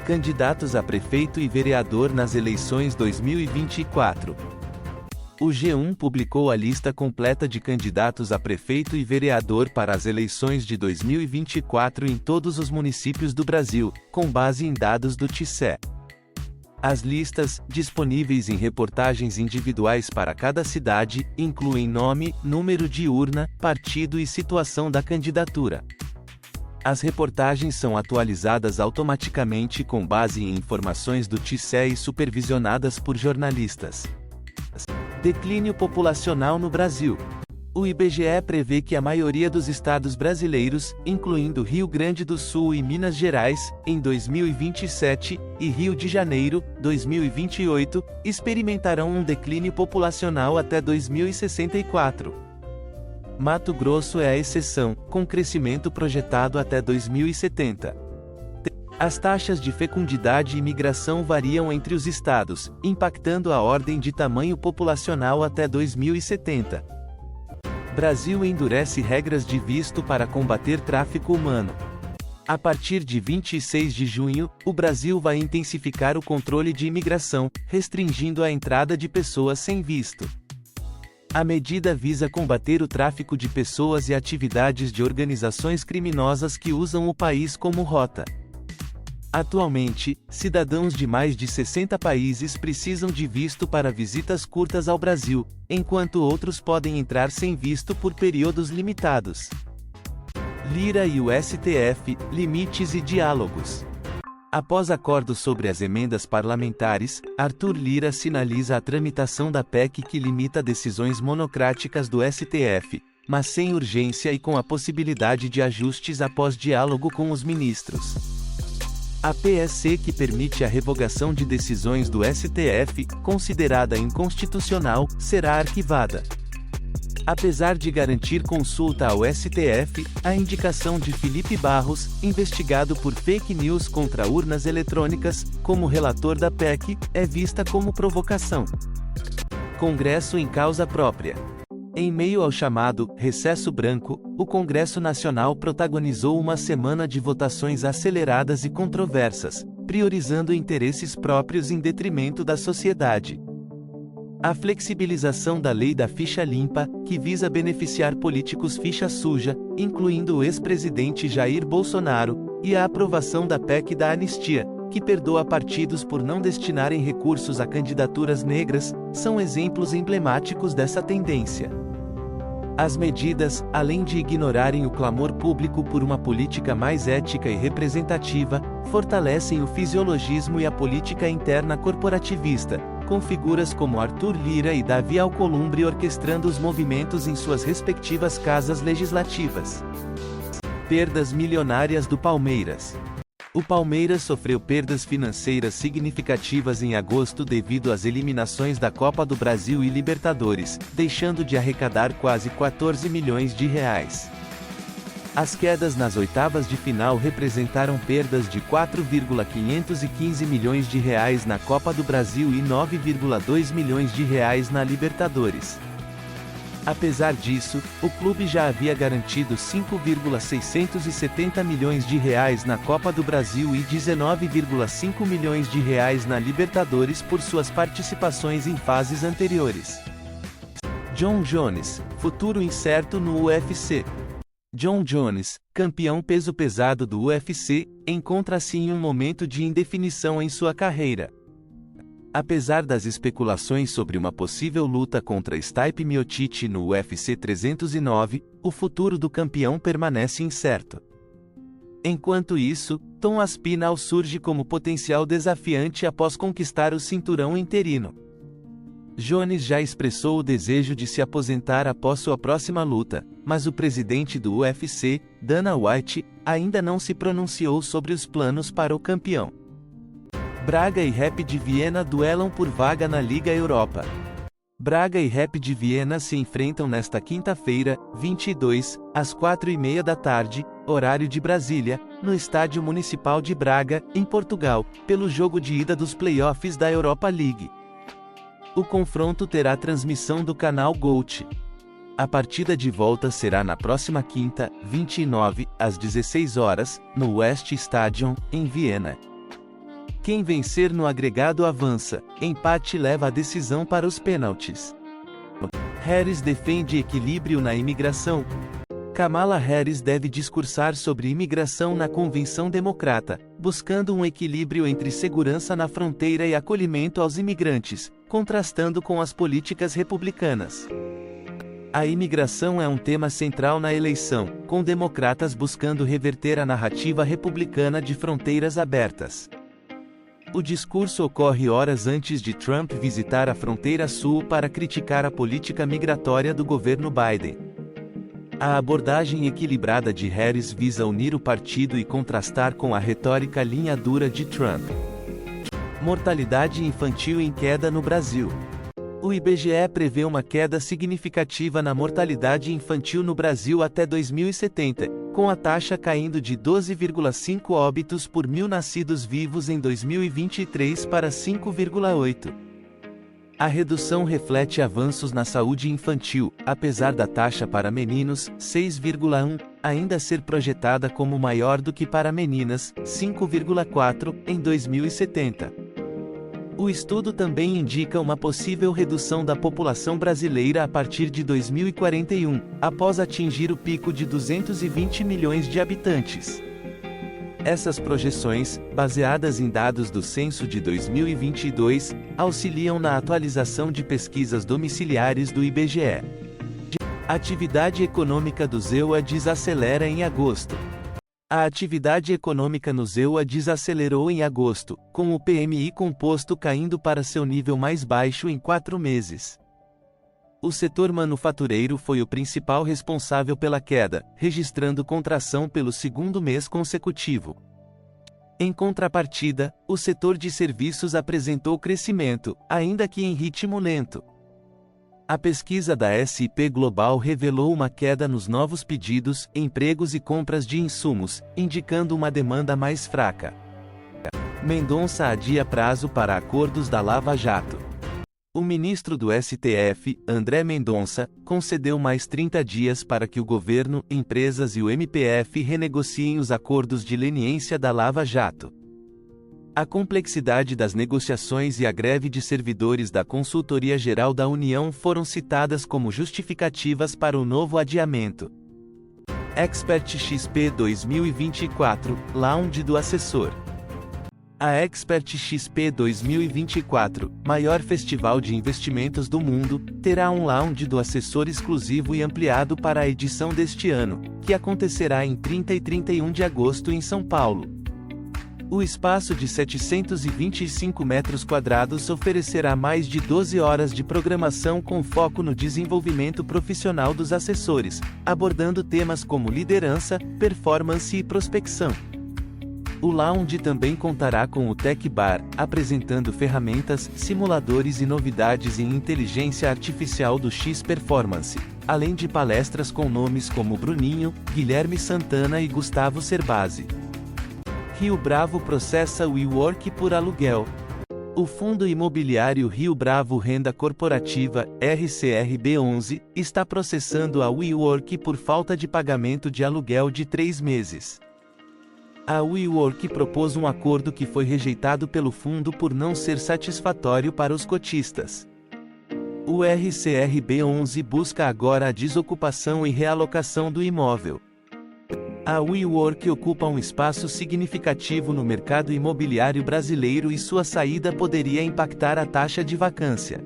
Candidatos a prefeito e vereador nas eleições 2024. O G1 publicou a lista completa de candidatos a prefeito e vereador para as eleições de 2024 em todos os municípios do Brasil, com base em dados do TCE. As listas, disponíveis em reportagens individuais para cada cidade, incluem nome, número de urna, partido e situação da candidatura. As reportagens são atualizadas automaticamente com base em informações do TCE e supervisionadas por jornalistas. Declínio populacional no Brasil. O IBGE prevê que a maioria dos estados brasileiros, incluindo Rio Grande do Sul e Minas Gerais, em 2027, e Rio de Janeiro, 2028, experimentarão um declínio populacional até 2064. Mato Grosso é a exceção, com crescimento projetado até 2070. As taxas de fecundidade e migração variam entre os estados, impactando a ordem de tamanho populacional até 2070. Brasil endurece regras de visto para combater tráfico humano. A partir de 26 de junho, o Brasil vai intensificar o controle de imigração, restringindo a entrada de pessoas sem visto. A medida visa combater o tráfico de pessoas e atividades de organizações criminosas que usam o país como rota. Atualmente, cidadãos de mais de 60 países precisam de visto para visitas curtas ao Brasil, enquanto outros podem entrar sem visto por períodos limitados. Lira e o STF, limites e diálogos. Após acordo sobre as emendas parlamentares, Arthur Lira sinaliza a tramitação da PEC que limita decisões monocráticas do STF, mas sem urgência e com a possibilidade de ajustes após diálogo com os ministros. A PEC que permite a revogação de decisões do STF, considerada inconstitucional, será arquivada. Apesar de garantir consulta ao STF, a indicação de Felipe Barros, investigado por fake news contra urnas eletrônicas, como relator da PEC, é vista como provocação. Congresso em causa própria. Em meio ao chamado recesso branco, o Congresso Nacional protagonizou uma semana de votações aceleradas e controversas, priorizando interesses próprios em detrimento da sociedade. A flexibilização da lei da ficha limpa, que visa beneficiar políticos ficha suja, incluindo o ex-presidente Jair Bolsonaro, e a aprovação da PEC da anistia, que perdoa partidos por não destinarem recursos a candidaturas negras, são exemplos emblemáticos dessa tendência. As medidas, além de ignorarem o clamor público por uma política mais ética e representativa, fortalecem o fisiologismo e a política interna corporativista, com figuras como Arthur Lira e Davi Alcolumbre orquestrando os movimentos em suas respectivas casas legislativas. Perdas milionárias do Palmeiras. O Palmeiras sofreu perdas financeiras significativas em agosto devido às eliminações da Copa do Brasil e Libertadores, deixando de arrecadar quase 14 milhões de reais. As quedas nas oitavas de final representaram perdas de 4,515 milhões de reais na Copa do Brasil e 9,2 milhões de reais na Libertadores. Apesar disso, o clube já havia garantido 5,670 milhões de reais na Copa do Brasil e 19,5 milhões de reais na Libertadores por suas participações em fases anteriores. Jon Jones, futuro incerto no UFC. Jon Jones, campeão peso pesado do UFC, encontra-se em um momento de indefinição em sua carreira. Apesar das especulações sobre uma possível luta contra Stipe Miocic no UFC 309, o futuro do campeão permanece incerto. Enquanto isso, Tom Aspinall surge como potencial desafiante após conquistar o cinturão interino. Jones já expressou o desejo de se aposentar após sua próxima luta, mas o presidente do UFC, Dana White, ainda não se pronunciou sobre os planos para o campeão. Braga e Rapid Viena duelam por vaga na Liga Europa. Braga e Rapid Viena se enfrentam nesta quinta-feira, 22, às 4h30 da tarde, horário de Brasília, no Estádio Municipal de Braga, em Portugal, pelo jogo de ida dos playoffs da Europa League. O confronto terá transmissão do canal GOAT. A partida de volta será na próxima quinta, 29, às 16 horas, no West Stadion, em Viena. Quem vencer no agregado avança, empate leva a decisão para os pênaltis. Harris defende equilíbrio na imigração. Kamala Harris deve discursar sobre imigração na Convenção Democrata, buscando um equilíbrio entre segurança na fronteira e acolhimento aos imigrantes, contrastando com as políticas republicanas. A imigração é um tema central na eleição, com democratas buscando reverter a narrativa republicana de fronteiras abertas. O discurso ocorre horas antes de Trump visitar a fronteira sul para criticar a política migratória do governo Biden. A abordagem equilibrada de Harris visa unir o partido e contrastar com a retórica linha dura de Trump. Mortalidade infantil em queda no Brasil. O IBGE prevê uma queda significativa na mortalidade infantil no Brasil até 2070, com a taxa caindo de 12,5 óbitos por 1.000 nascidos vivos em 2023 para 5,8. A redução reflete avanços na saúde infantil, apesar da taxa para meninos, 6,1, ainda ser projetada como maior do que para meninas, 5,4, em 2070. O estudo também indica uma possível redução da população brasileira a partir de 2041, após atingir o pico de 220 milhões de habitantes. Essas projeções, baseadas em dados do censo de 2022, auxiliam na atualização de pesquisas domiciliares do IBGE. A atividade econômica do ZEUA desacelera em agosto. A atividade econômica no ZEUA desacelerou em agosto, com o PMI composto caindo para seu nível mais baixo em 4 meses. O setor manufatureiro foi o principal responsável pela queda, registrando contração pelo segundo mês consecutivo. Em contrapartida, o setor de serviços apresentou crescimento, ainda que em ritmo lento. A pesquisa da S&P Global revelou uma queda nos novos pedidos, empregos e compras de insumos, indicando uma demanda mais fraca. Mendonça adia prazo para acordos da Lava Jato. O ministro do STF, André Mendonça, concedeu mais 30 dias para que o governo, empresas e o MPF renegociem os acordos de leniência da Lava Jato. A complexidade das negociações e a greve de servidores da Consultoria Geral da União foram citadas como justificativas para o novo adiamento. Expert XP 2024, Lounge do Assessor. A Expert XP 2024, maior festival de investimentos do mundo, terá um Lounge do Assessor exclusivo e ampliado para a edição deste ano, que acontecerá em 30 e 31 de agosto em São Paulo. O espaço de 725 metros quadrados oferecerá mais de 12 horas de programação com foco no desenvolvimento profissional dos assessores, abordando temas como liderança, performance e prospecção. O Lounge também contará com o Tech Bar, apresentando ferramentas, simuladores e novidades em inteligência artificial do X Performance, além de palestras com nomes como Bruninho, Guilherme Santana e Gustavo Cerbasi. Rio Bravo processa WeWork por aluguel. O Fundo Imobiliário Rio Bravo Renda Corporativa, RCRB11, está processando a WeWork por falta de pagamento de aluguel de 3 meses. A WeWork propôs um acordo que foi rejeitado pelo fundo por não ser satisfatório para os cotistas. O RCRB11 busca agora a desocupação e realocação do imóvel. A WeWork ocupa um espaço significativo no mercado imobiliário brasileiro e sua saída poderia impactar a taxa de vacância.